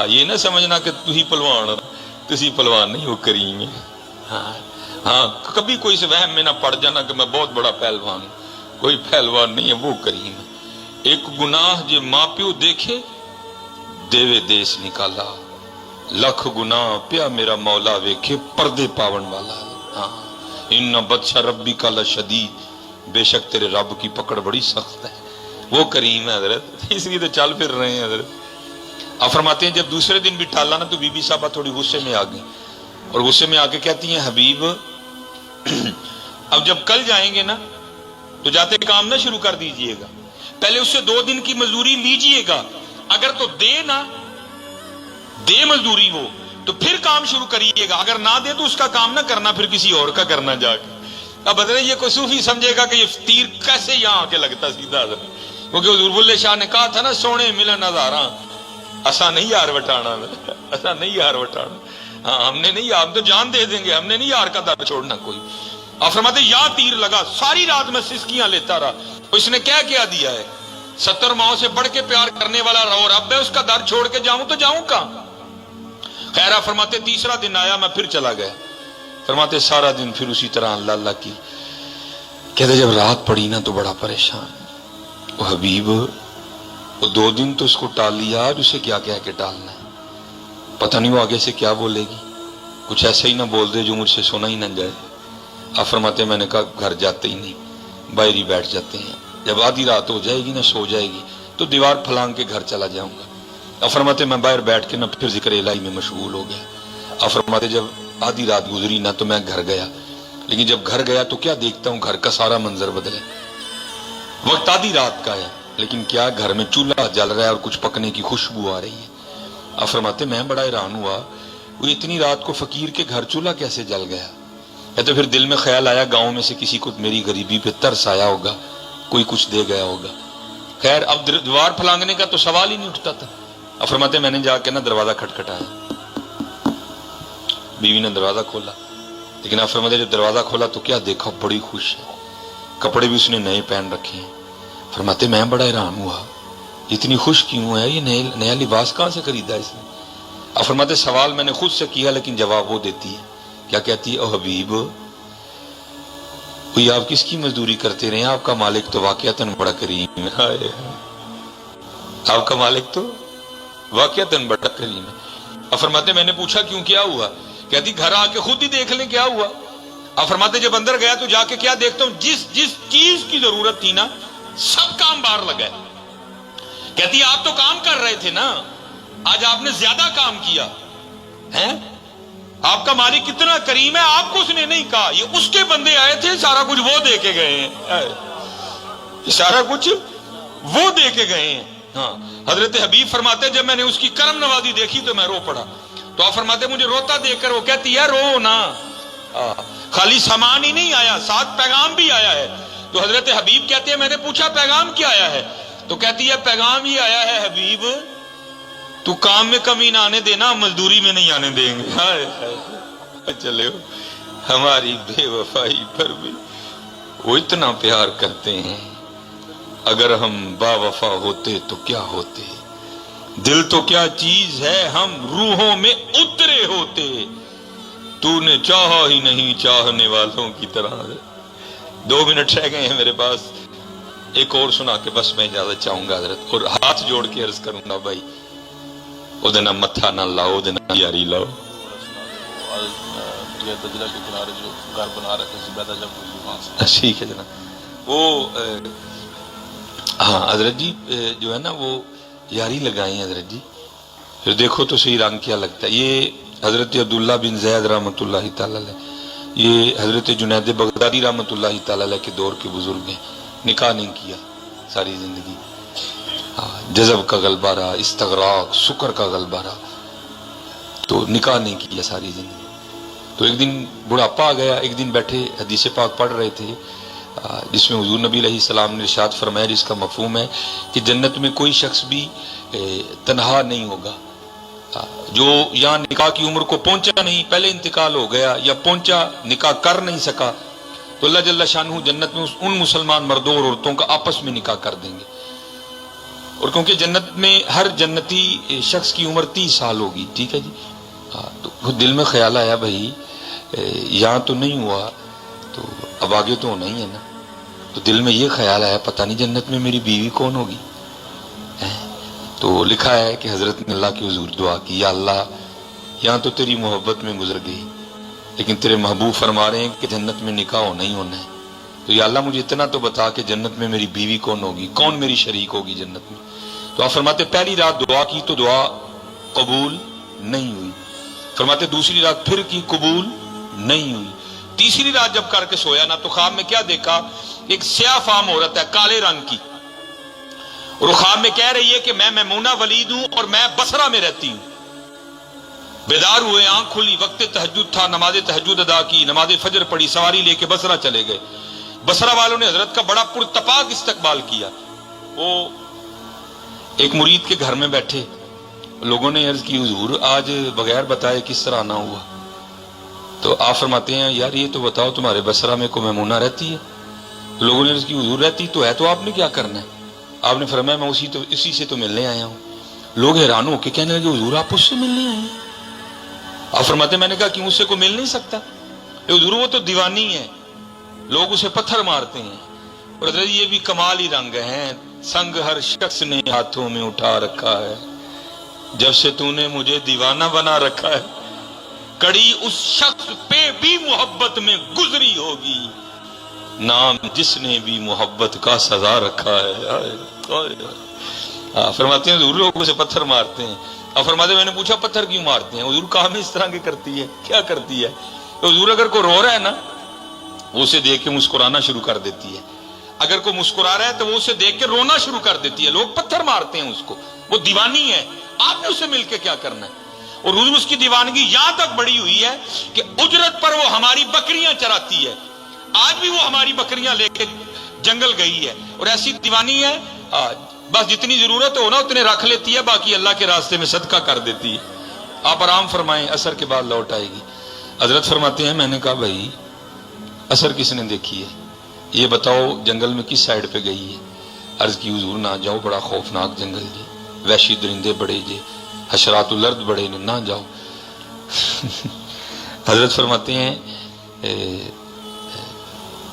یہ نہ سمجھنا کہ تو ہی پلوان، تسی پلوان نہیں ہو، کریم ہے۔ ہاں کبھی کوئی سے وہم میں نہ پڑ جانا کہ میں بہت بڑا پہلوان ہوں، کوئی پہلوان نہیں ہے، وہ کریم ہے۔ ایک گناہ جے ماں پیو دیکھے دیوے دیس نکالا، لکھ گناہ پیا میرا مولا ویکھے پردے پاون والا۔ ہاں ان بطش ربی کا لشدید، بے شک تیرے رب کی پکڑ بڑی سخت ہے، وہ کریم ہے حضرت، اس لیے تو چل پھر رہے ہیں حضرت۔ آپ فرماتے ہیں جب دوسرے دن بھی ٹالا نا تو بی بی صاحبہ تھوڑی غصے میں آ گئی، اور غصے میں آ کے کہتی ہیں حبیب اب جب کل جائیں گے نا تو جاتے کام نہ شروع کر دیجئے گا، پہلے اس سے 2 دن کی مزدوری لیجئے گا، اگر تو دے نا دے مزدوری وہ تو پھر کام شروع کریے گا، اگر نہ دے تو اس کا کام نہ کرنا، پھر کسی اور کا کرنا جا کے۔ اب بدلے یہ کوئی صوفی سمجھے گا کہ یہ تیر کیسے یہاں آ کے لگتا سیدھا حضرت، کیونکہ حضور بلے شاہ نے کہا تھا نا سونے ملن ہزاراں اسا نہیں یار وٹانا، اسا نہیں یار وٹانا، ہاں ہم نے نہیں، ہم تو جان دے دیں گے، ہم نے نہیں یار کا در چھوڑنا کوئی۔ آپ فرماتے یا تیر لگا، ساری رات میں سسکیاں لیتا رہا، اس نے کیا دیا ہے، 70 ماؤں سے بڑھ کے پیار کرنے والا رو رب ہے، اس کا در چھوڑ کے جاؤں تو جاؤں کہاں۔ خیرہ فرماتے تیسرا دن آیا، میں پھر چلا گیا، فرماتے سارا دن پھر اسی طرح اللہ اللہ کی، کہتے جب رات پڑی نا تو بڑا پریشان، وہ حبیب وہ 2 دن تو اس کو ٹال لیا، آج اسے کیا کہہ کے ٹالنا ہے، پتہ نہیں وہ آگے سے کیا بولے گی، کچھ ایسا ہی نہ بول دے جو مجھ سے سنا ہی نہ جائے۔ آپ فرماتے میں نے کہا گھر جاتے ہی نہیں، باہر ہی بیٹھ جاتے ہیں، جب آدھی رات ہو جائے گی نا سو جائے گی تو دیوار پھلانگ کے گھر چلا جاؤں گا۔ آپ فرماتے میں باہر بیٹھ کے نا پھر ذکر الہی میں مشغول ہو گیا۔ آپ فرماتے جب آدھی رات گزری نا تو میں گھر گیا، لیکن جب گھر گیا تو کیا دیکھتا ہوں، گھر کا سارا منظر بدلے، وقت آدھی رات کا ہے لیکن کیا گھر میں چولہا جل رہا ہے اور کچھ پکنے کی خوشبو آ رہی ہے۔ آپ فرماتے میں بڑا حیران ہوا، وہ اتنی رات کو فقیر کے گھر چولہا کیسے جل گیا ہے؟ تو پھر دل میں خیال آیا گاؤں میں سے کسی کو میری غریبی پہ ترس آیا ہوگا، کوئی کچھ دے گیا ہوگا۔ خیر اب دیوار پھلانگنے کا تو سوال ہی نہیں اٹھتا تھا۔ اب فرماتے میں نے جا کے نا دروازہ کھٹکھٹایا، بیوی نے دروازہ کھولا، لیکن آپ فرماتے جب دروازہ کھولا تو کیا دیکھا، بڑی خوش ہے، کپڑے بھی اس نے نئے پہن رکھے ہیں۔ فرماتے میں بڑا حیران ہوا، اتنی خوش کیوں ہے، یہ نیا لباس کہاں سے خریدا اس نے؟ اب فرماتے سوال میں نے خود سے کیا لیکن جواب وہ دیتی ہے، کیا کہتی ہے، او حبیب کوئی آپ کس کی مزدوری کرتے رہے ہیں، آپ کا مالک تو واقعتاً بڑا کریم ہے، آپ کا مالک تو واقعتاً بڑا کریم ہے۔ اب فرماتے میں نے پوچھا کیوں، کیا ہوا؟ کہتی گھر آ کے خود ہی دیکھ لیں کیا ہوا۔ اب فرماتے جب اندر گیا تو جا کے کیا دیکھتا ہوں، جس چیز کی ضرورت تھی نا سب کام باہر لگا ہے۔ کہتی آپ تو کام کر رہے تھے نا، آج آپ نے زیادہ کام کیا ہے، آپ کا مالک کتنا کریم ہے، آپ کو اس نے نہیں کہا، یہ اس کے بندے آئے تھے، سارا کچھ وہ دے کے گئے ہیں، سارا کچھ وہ دے کے گئے ہیں۔ ہاں حضرت حبیب فرماتے جب میں نے اس کی کرم نوازی دیکھی تو میں رو پڑا۔ تو آپ فرماتے مجھے روتا دیکھ کر وہ کہتی ہے رو نا، خالی سامان ہی نہیں آیا، ساتھ پیغام بھی آیا ہے۔ تو حضرت حبیب کہتے ہیں میں نے پوچھا پیغام کیا آیا ہے؟ تو کہتی ہے پیغام ہی آیا ہے حبیب تو کام میں کمی نہ آنے دینا، مزدوری میں نہیں آنے دیں گے۔ چلے ہماری بے وفائی پر بھی وہ اتنا پیار کرتے ہیں، اگر ہم با وفا ہوتے تو کیا ہوتے، دل تو کیا چیز ہے ہم روحوں میں اترے ہوتے، تو نے چاہا ہی نہیں چاہنے والوں کی طرح۔ 2 منٹ رہ گئے ہیں میرے پاس، ایک اور سنا کے بس میں اجازت چاہوں گا حضرت، اور ہاتھ جوڑ کے عرض کروں گا بھائی او دینا متھا نہ لاؤ، دینا یاری لاؤ۔ دجلہ کے کنارے جو گھر بنا رکھے زبیدہ جب وہاں سے ٹھیک ہے جناب، وہ ہاں حضرت جی جو ہے نا وہ یاری لگائیں حضرت جی، پھر دیکھو تو صحیح رنگ کیا لگتا ہے۔ یہ حضرت عبداللہ بن زید رحمۃ اللہ تعالی علیہ، یہ حضرت جنید بغدادی رحمۃ اللہ تعالی علیہ کے دور کے بزرگ ہیں، نکاح نہیں کیا ساری زندگی، جذب کا غلبہ رہا، استغراق سکر کا غلبہ رہا، تو نکاح نہیں کیا ساری زندگی۔ تو ایک دن بڑھاپا آ گیا، ایک دن بیٹھے حدیث پاک پڑھ رہے تھے جس میں حضور نبی علیہ السلام نے ارشاد فرمایا جس کا مفہوم ہے کہ جنت میں کوئی شخص بھی تنہا نہیں ہوگا، جو یہاں نکاح کی عمر کو پہنچا نہیں، پہلے انتقال ہو گیا، یا پہنچا نکاح کر نہیں سکا، تو اللہ جل شانہ جنت میں ان مسلمان مردوں اور عورتوں کا آپس میں نکاح کر دیں گے۔ اور کیونکہ جنت میں ہر جنتی شخص کی عمر 30 سال ہوگی، ٹھیک ہے جی. تو دل میں خیال آیا بھائی یہاں تو نہیں ہوا تو اب آگے تو ہونا ہی ہے نا. تو دل میں یہ خیال آیا پتہ نہیں جنت میں میری بیوی کون ہوگی. تو لکھا ہے کہ حضرت نے اللہ کے حضور دعا کی، یا اللہ یہاں تو تیری محبت میں گزر گئی، لیکن تیرے محبوب فرما رہے ہیں کہ جنت میں نکاح ہونا ہی ہونا ہے. تو یا اللہ مجھے اتنا تو بتا کہ جنت میں میری بیوی کون ہوگی، کون میری شریک ہوگی جنت میں. تو آپ فرماتے پہلی رات دعا کی تو دعا قبول نہیں ہوئی. فرماتے دوسری رات پھر کی، قبول نہیں ہوئی. تیسری رات جب کر کے سویا نا تو خواب میں کیا دیکھا، ایک سیاہ فام عورت ہے کالے رنگ کی، اور وہ خواب میں کہہ رہی ہے کہ میں میمونہ ولید ہوں اور میں بصرہ میں رہتی ہوں. بیدار ہوئے، آنکھ کھلی، وقت تہجد تھا، نماز تہجد ادا کی، نماز فجر پڑھی، سواری لے کے بصرہ چلے گئے. بصرہ والوں نے حضرت کا بڑا پرتپاک استقبال کیا. وہ ایک مرید کے گھر میں بیٹھے، لوگوں نے عرض کی حضور آج بغیر بتائے کس طرح آنا ہوا. تو آپ فرماتے ہیں یار یہ تو بتاؤ تمہارے بصرہ میں کوئی میمونہ رہتی ہے؟ لوگوں نے عرض کی حضور رہتی تو ہے، تو آپ نے کیا کرنا ہے؟ آپ نے فرمایا میں اسی سے تو ملنے آیا ہوں. لوگ حیران ہو کے کہنے لگے حضور آپ اس سے ملنے آئے ہیں؟ آپ فرماتے میں نے کہا کیوں، اس سے کوئی مل نہیں سکتا؟ حضور وہ تو دیوانی ہے، لوگ اسے پتھر مارتے ہیں. اور حضرت یہ بھی کمالی رنگ ہیں، سنگ ہر شخص نے ہاتھوں میں اٹھا رکھا ہے، جب سے تو نے مجھے دیوانہ بنا رکھا ہے، کڑی اس شخص پہ بھی محبت میں گزری ہوگی، نام جس نے بھی محبت کا سزا رکھا ہے. فرماتے ہیں حضور لوگ اسے پتھر مارتے ہیں. اور فرماتے ہیں میں نے پوچھا پتھر کیوں مارتے ہیں؟ حضور کام اس طرح کی کرتی ہے، کیا کرتی ہے؟ تو حضور اگر کوئی رو رہا ہے نا وہ اسے دیکھ کے مسکرانا شروع کر دیتی ہے، اگر کوئی مسکرا رہا ہے تو وہ اسے دیکھ کے رونا شروع کر دیتی ہے. لوگ پتھر مارتے ہیں اس کو، وہ دیوانی ہے، آپ نے اسے مل کے کیا کرنا ہے؟ اور حضور اس کی دیوانگی یہاں تک بڑی ہوئی ہے کہ اجرت پر وہ ہماری بکریاں چراتی ہے. آج بھی وہ ہماری بکریاں لے کے جنگل گئی ہے، اور ایسی دیوانی ہے بس جتنی ضرورت ہو نا اتنے رکھ لیتی ہے، باقی اللہ کے راستے میں صدقہ کر دیتی ہے. آپ آرام فرمائیں، عصر کے بعد لوٹ آئے گی. حضرت فرماتے ہیں میں نے کہا بھائی عصر کس نے دیکھی ہے، یہ بتاؤ جنگل میں کس سائیڈ پہ گئی ہے؟ عرض کی حضور نہ جاؤ، بڑا خوفناک جنگل جی، وحشی درندے بڑے جی، حشرات الارض بڑے نے، نہ جاؤ. حضرت فرماتے ہیں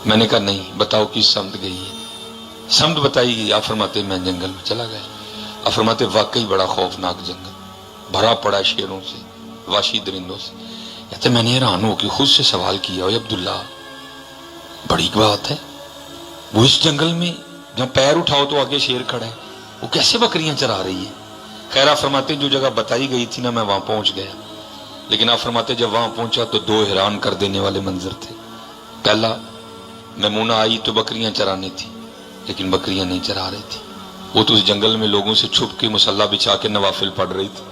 میں نے کہا نہیں، بتاؤ کس سمت گئی ہے؟ سمت بتائی گئی. آپ فرماتے ہیں میں جنگل میں چلا گیا. آپ فرماتے واقعی بڑا خوفناک جنگل، بھرا پڑا شیروں سے، وحشی درندوں سے. کہتے میں نے حیران ہو کہ خود سے سوال کیا، اے عبداللہ بڑی بات ہے، وہ اس جنگل میں جہاں پیر اٹھاؤ تو آگے شیر کھڑا ہے، وہ کیسے بکریاں چرا رہی ہے؟ خیر آپ فرماتے جو جگہ بتائی گئی تھی نا میں وہاں پہنچ گیا، لیکن آپ فرماتے جب وہاں پہنچا تو دو حیران کر دینے والے منظر تھے. پہلا، میمونہ آئی تو بکریاں چرانے تھی، لیکن بکریاں نہیں چرا رہی تھی، وہ تو اس جنگل میں لوگوں سے چھپ کے مصلی بچھا کے نوافل پڑھ رہی تھی.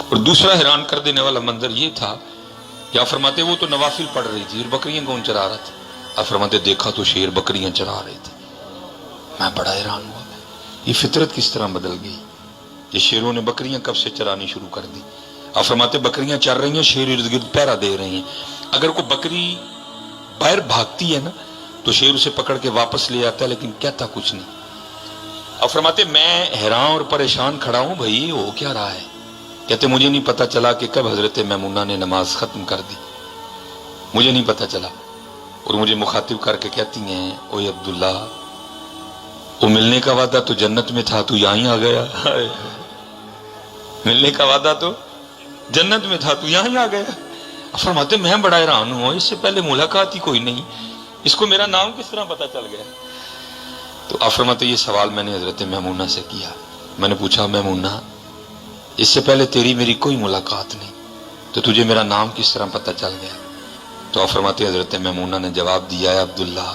اور دوسرا حیران کر دینے والا منظر یہ تھا کہ آپ فرماتے وہ تو نوافل پڑھ رہی تھی اور بکریاں کون چرا رہا تھا؟ آپ فرماتے دیکھا تو شیر بکریاں چرا رہے تھے. میں بڑا حیران ہوا، یہ فطرت کس طرح بدل گئی، یہ شیروں نے بکریاں کب سے چرانی شروع کر دی؟ آپ فرماتے بکریاں چر رہی ہیں، شیر ارد گرد پہرا دے رہے ہیں. اگر کوئی بکری باہر بھاگتی ہے نا تو شیر اسے پکڑ کے واپس لے آتا ہے، لیکن کہتا کچھ نہیں. آپ فرماتے میں حیران اور پریشان کھڑا ہوں، بھائی ہو کیا رہا ہے؟ کہتے مجھے نہیں پتا چلا کہ کب حضرت میمونہ نے نماز ختم کر دی، مجھے نہیں پتا چلا. اور مجھے مخاطب کر کے کہتی ہیں اوے عبداللہ وہ ملنے کا وعدہ تو جنت میں تھا، تو یہاں ہی آ گیا. ملنے کا وعدہ تو جنت میں تھا، تو یہاں ہی آ گیا. فرماتے میں بڑا حیران ہوں، اس سے پہلے ملاقات ہی کوئی نہیں، اس کو میرا نام کس طرح پتا چل گیا؟ تو آپ فرماتے یہ سوال میں نے حضرت میمونہ سے کیا. میں نے پوچھا میمونہ اس سے پہلے تیری میری کوئی ملاقات نہیں، تو تجھے میرا نام کس طرح پتا چل گیا؟ تو آپ فرماتے حضرت میمونہ نے جواب دیا ہے عبداللہ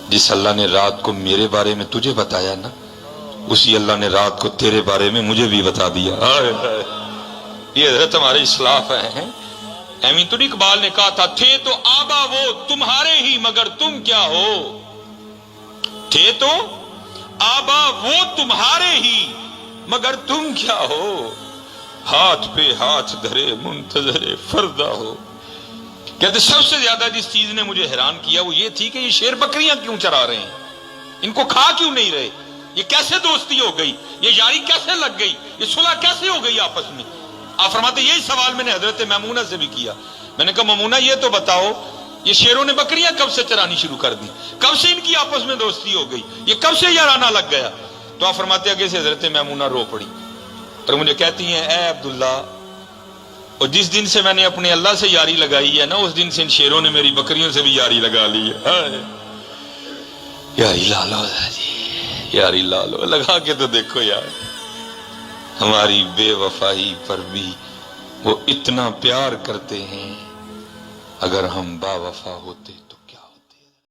جس اللہ نے رات کو میرے بارے میں تجھے بتایا نا، اسی اللہ نے رات کو تیرے بارے میں مجھے بھی بتا دیا. یہ حضرت ہمارے اسلاف ہیں. ایمین تو اقبال نے کہا تھا تھے تو آبا وہ تمہارے ہی مگر تم کیا ہو، تھے تو آبا وہ تمہارے ہی مگر تم کیا ہو، ہاتھ پہ ہاتھ دھرے منتظر فردا ہو. کہتے سب سے زیادہ جس چیز نے مجھے حیران کیا وہ یہ تھی کہ یہ شیر بکریاں کیوں چرا رہے ہیں، ان کو کھا کیوں نہیں رہے، یہ کیسے دوستی ہو گئی، یہ یاری کیسے لگ گئی، یہ صلح کیسے ہو گئی آپس میں؟ آپ فرماتے یہی سوال میں نے حضرت میمونہ سے بھی کیا. میں نے کہا میمونہ یہ تو بتاؤ یہ شیروں نے بکریاں کب سے چرانی شروع کر دی، کب سے ان کی آپس میں دوستی ہو گئی، یہ کب سے یارانہ لگ گیا؟ تو آپ فرماتے آگے سے حضرت میمونہ رو پڑی اور مجھے کہتی ہیں اے عبداللہ، اور جس دن سے میں نے اپنے اللہ سے یاری لگائی ہے نا اس دن سے ان شیروں نے میری بکریوں سے بھی یاری لگا لی ہے. یاری لالو جی، یاری لالو لگا کے تو دیکھو یار، ہماری بے وفائی پر بھی وہ اتنا پیار کرتے ہیں، اگر ہم با وفا ہوتے